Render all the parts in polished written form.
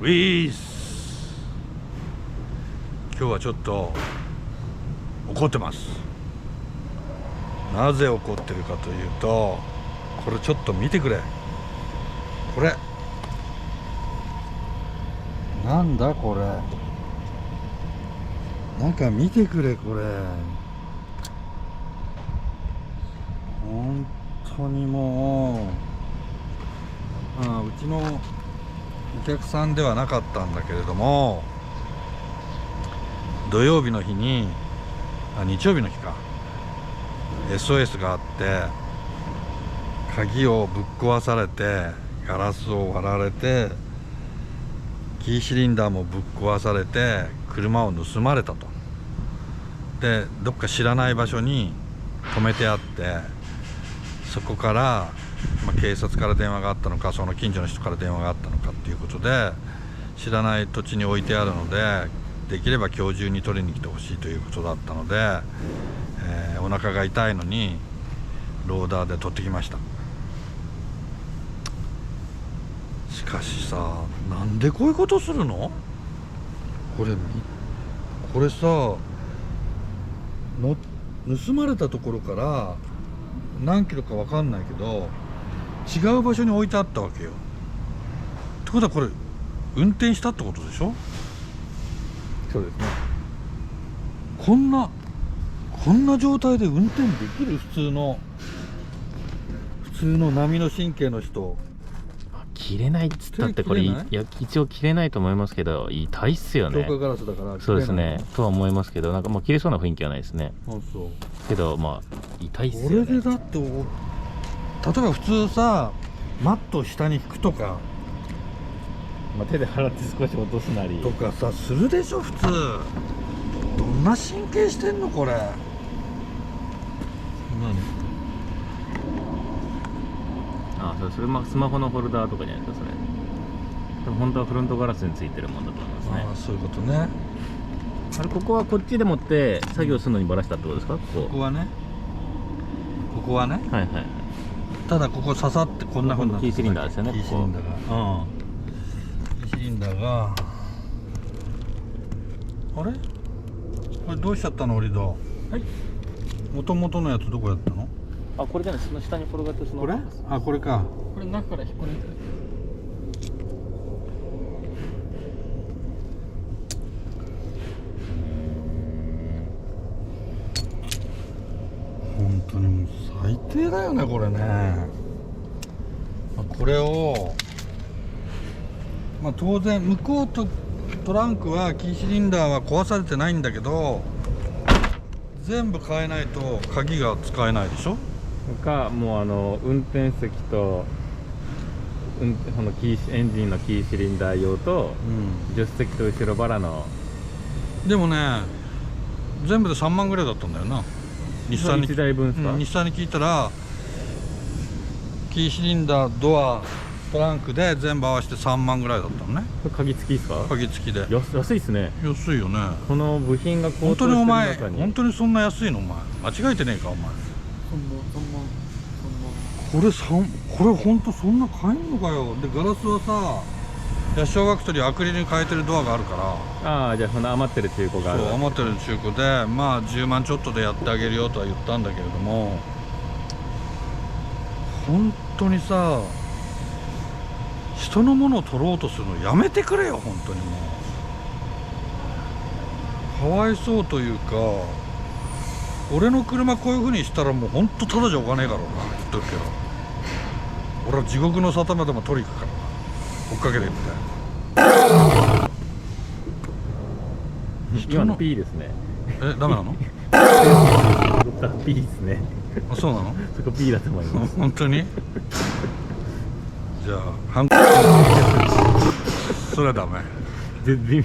ウィース。今日はちょっと怒ってます。なぜ怒ってるかというと、これちょっと見てくれ。これなんだこれ。なんか見てくれこれ。本当にもう、うちのお客さんではなかったんだけれども、土曜日の日に日曜日の日か SOS があって、鍵をぶっ壊されて、ガラスを割られて、キーシリンダーもぶっ壊されて、車を盗まれたと。でどっか知らない場所に止めてあって、そこから、警察から電話があったのか、その近所の人から電話があったのかっていうことで、知らない土地に置いてあるので、できれば今日中に取りに来てほしいということだったので、お腹が痛いのにローダーで取ってきました。しかしさ、なんでこういうことするの？これさ、盗まれたところから何キロか分かんないけど、違う場所に置いてあったわけよ。ってことはこれ運転したってことでしょ？そうですね。こんな状態で運転できる？普通の波の神経の人。切れないっつったって、これ一応切れないと思いますけど、痛いっすよね。強化ガラスだからそうですね、とは思いますけど、なんかもう切れそうな雰囲気はないですね。そうけど痛いっすよね。これでだって、例えば普通さ、マットを下に引くとか、手で払って少し落とすなりとかさ、するでしょ普通。どんな神経してんのこれ。それスマホのホルダーとかじゃないですか、それ。でも本当はフロントガラスについてるもんだと思いますね。そういうことね。ここはこっちでもって作業するのにバラしたってことですか？ここはね。はいはい。ただここ刺さってこんなふうになってる。キーシリンダーですよね。キーシリンダーが、キーシリンダーが、あれこれどうしちゃったの？折り戸。はい。元々のやつどこやったの？これじゃない、その下に転がってその。これ？これか。これ中から引っこ抜いてる。本当にもう最低だよねこれね。これを当然向こうとトランクはキーシリンダーは壊されてないんだけど、全部変えないと鍵が使えないでしょ。もう運転席とこのエンジンのキーシリンダー用と、助手席と後ろバラの。でもね、全部で3万ぐらいだったんだよな。日産に1台分ですか？日産に聞いたら、キーシリンダー、ドア、トランクで全部合わせて3万ぐらいだったのね。これ鍵付きですか？鍵付きで。安いっすね。安いよね。この部品が本当にお前、本当にそんな安いの？お前間違えてねえかお前。これ本当そんな買えんのかよ。でガラスはさ、ヤシオファクトリーアクリルに変えてるドアがあるから。じゃあその余ってる中古がある。そう、余ってる中古で10万ちょっとでやってあげるよとは言ったんだけれども、本当にさ、人のものを取ろうとするのやめてくれよ本当に。もうかわいそうというか、俺の車こういう風にしたらもう本当ただじゃおかねえからな、言っとくけど。俺は地獄の沙汰までも取り行くからな、追っかけてみて。今の P ですね。ダメなの？P ですね。そうなの？そこ P だと思います。本当に？じゃあそれはダメ。微妙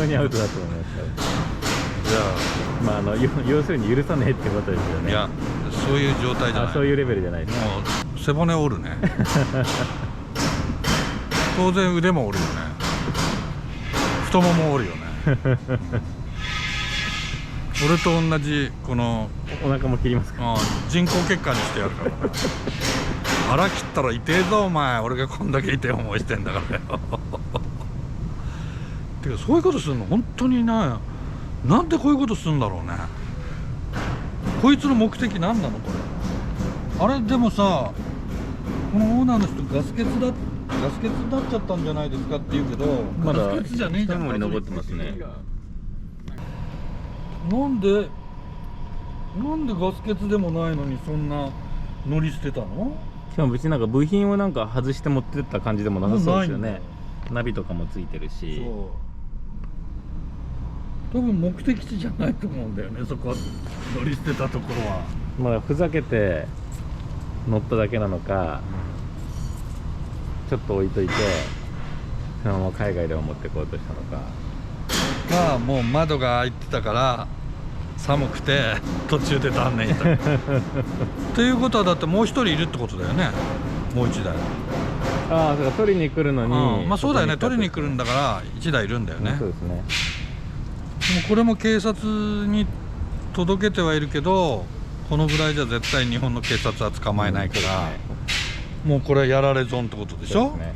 にアウトだと思いますから。じゃあ要するに許さねえってことですよね。いや、そういう状態じゃない。そういうレベルじゃないです。もう背骨折るね。当然腕も折るよね。太もも折るよね。俺と同じこのお腹も切りますか？人工血管にしてやるから。腹切ったら痛えぞお前。俺がこんだけ痛い思いしてんだからよ。てかそういうことするの本当になんでこういうことするんだろうね。こいつの目的何なのこれ。あれでもさ、このオーナーの人ガス欠になっちゃったんじゃないですかって言うけど、まだガス欠じゃねえじゃん。一森残ってますね。なんでガス欠でもないのにそんな乗り捨てたの？しかも別になんか部品をなんか外して持ってった感じでもなさそうですよねもうないんだよ。ナビとかもついてるし。多分目的地じゃないと思うんだよね、そこ乗り捨てたところは。まあふざけて乗っただけなのか、ちょっと置いといてそのまま海外でも持ってこうとしたのか。もう窓が開いてたから寒くて途中で断念したということはだってもう一人いるってことだよね、もう一台。ああ、それ取りに来るのに、まあそうだよね、取りに来るんだから1台いるんだよね。そうですね。でもこれも警察に届けてはいるけど、このぐらいじゃ絶対日本の警察は捕まえないから、もうこれはやられ損ってことでしょ。そうですね。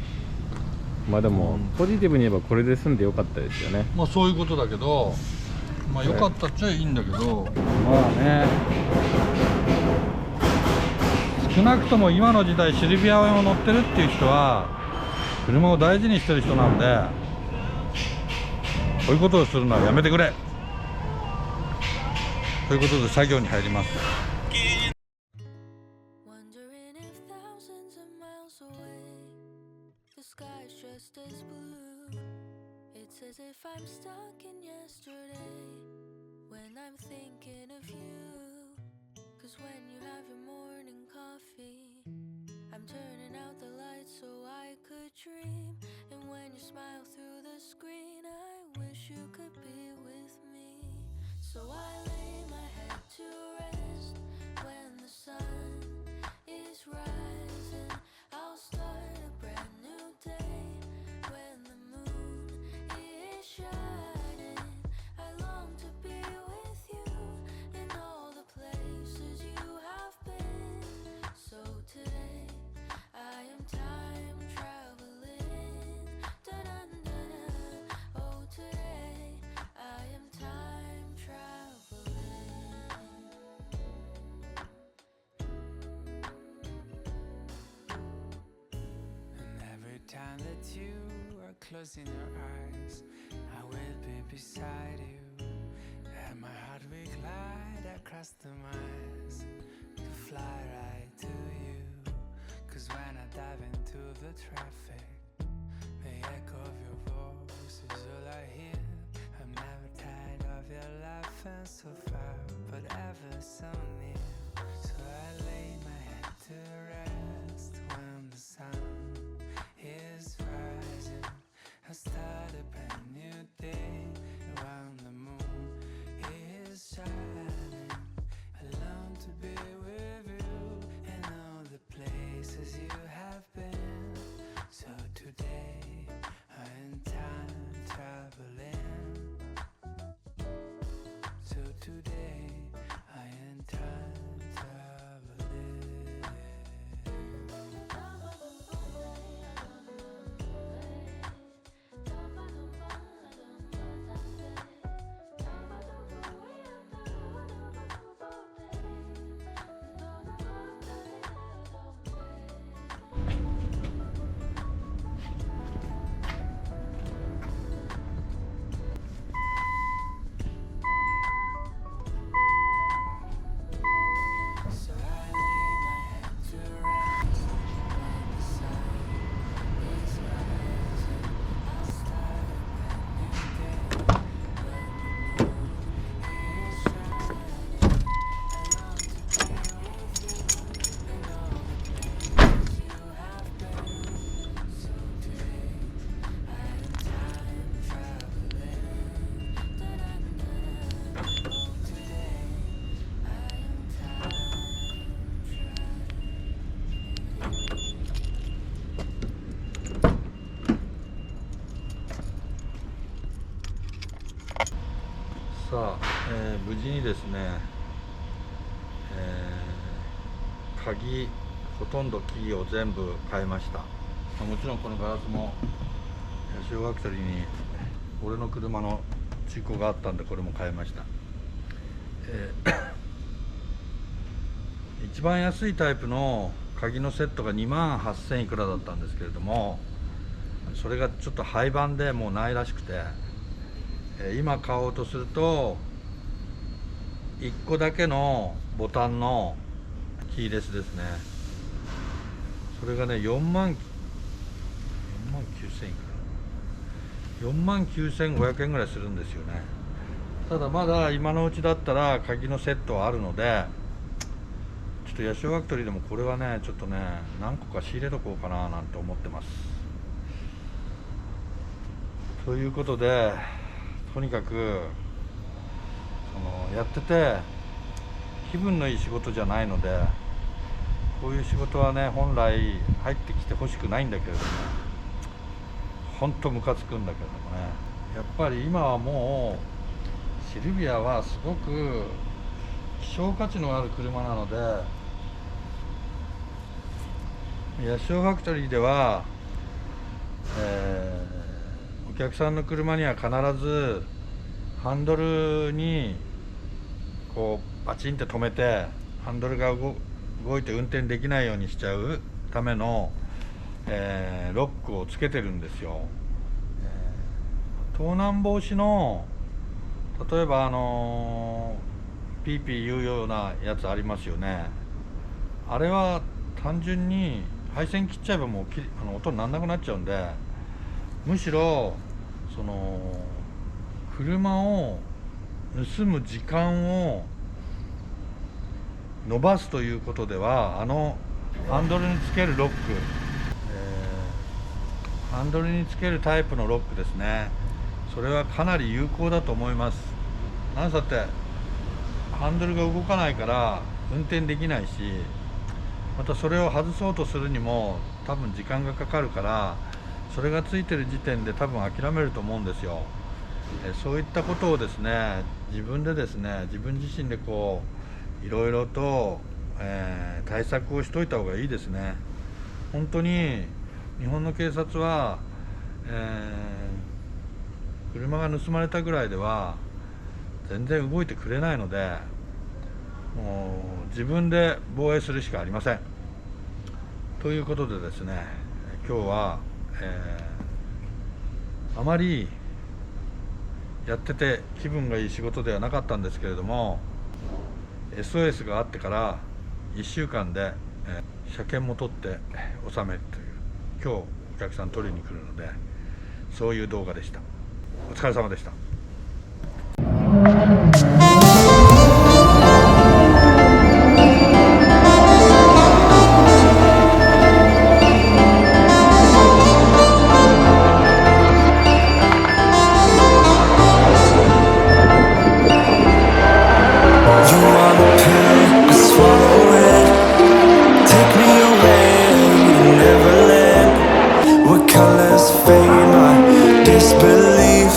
まあでも、ポジティブに言えばこれで済んでよかったですよね。まあそういうことだけど、まあ良かったっちゃいいんだけど、まあね、少なくとも今の時代シルビアを乗ってるっていう人は車を大事にしてる人なんで、こういうことをするのはやめてくれということで作業に入ります。Wondering if thousands of miles away the sky's just as blue. It's as if I'm stuck in yesterday when I'm thinking of you. 'Cause when you have your morning coffee, I'm turning out the lights so I could dream. And when you smile through the screen, I wish you could be with me. So I lay my head to rest when the sun is rising. I'll start a brand new day when the moon is shining. I long to be with you in all the places you have been. So today I am time traveling. Da-dun-dun-dun. Oh, today I am time traveling. And every time that you are closing your eyes, I will be beside you. And my heart will glide across the miles to fly right to you. 'Cause when I dive into the traffic, the echo of your voice is all I hear. I'm never tired of your laughing so far, but ever so near. So I lay my head to rest when the sun is rising. I start a brand new day when the moon is shining. I long to be with you in all the places you have been. So today I am time traveling. So today I am time traveling. So I lay my head to rest when the sun is rising. I'll start a brand new day when the moon is shining. I long to be with you in all the places you have been. So today I am time traveling. Da-da-da-da. Oh, today I am time traveling. さあ、無事にですね、鍵ほとんどキーを全部変えました。もちろんこのガラスも小学生に俺の車の中古があったんでこれも買いました。一番安いタイプの鍵のセットが28,000いくらだったんですけれども、それがちょっと廃盤でもうないらしくて、今買おうとすると1個だけのボタンのキーレスですね。それがね4万9000いくら、4万9500円ぐらいするんですよね。ただまだ今のうちだったら鍵のセットはあるので、ちょっとヤシオファクトリーでもこれはねちょっとね何個か仕入れとこうかななんて思ってます。ということで、とにかくやってて気分のいい仕事じゃないので、こういう仕事はね本来入ってきてほしくないんだけれども、本当ムカつくんだけれどもね、やっぱり今はもうシルビアはすごく希少価値のある車なので、ヤシオファクトリーでは、お客さんの車には必ずハンドルにこうバチンって止めて、ハンドルが動いて運転できないようにしちゃうための、ロックをつけてるんですよ。盗難防止の例えばピーピー言うようなやつありますよね。あれは単純に配線切っちゃえばもう音にならなくなっちゃうんで、むしろ車を盗む時間を伸ばすということでは、ハンドルにつけるロック、ハンドルにつけるタイプのロックですね、それはかなり有効だと思います。なんせってハンドルが動かないから運転できないし、またそれを外そうとするにも多分時間がかかるから、それがついてる時点で多分諦めると思うんですよ。そういったことをですね、自分でですね、自分自身でこういろいろと、対策をしといた方がいいですね。本当に日本の警察は、車が盗まれたぐらいでは全然動いてくれないので、もう自分で防衛するしかありません。ということでですね、今日は、あまりやってて気分がいい仕事ではなかったんですけれども、SOS があってから1週間で、車検も取って納めるという、今日お客さん取りに来るので、そういう動画でした。お疲れ様でした。Colors fade my disbelief.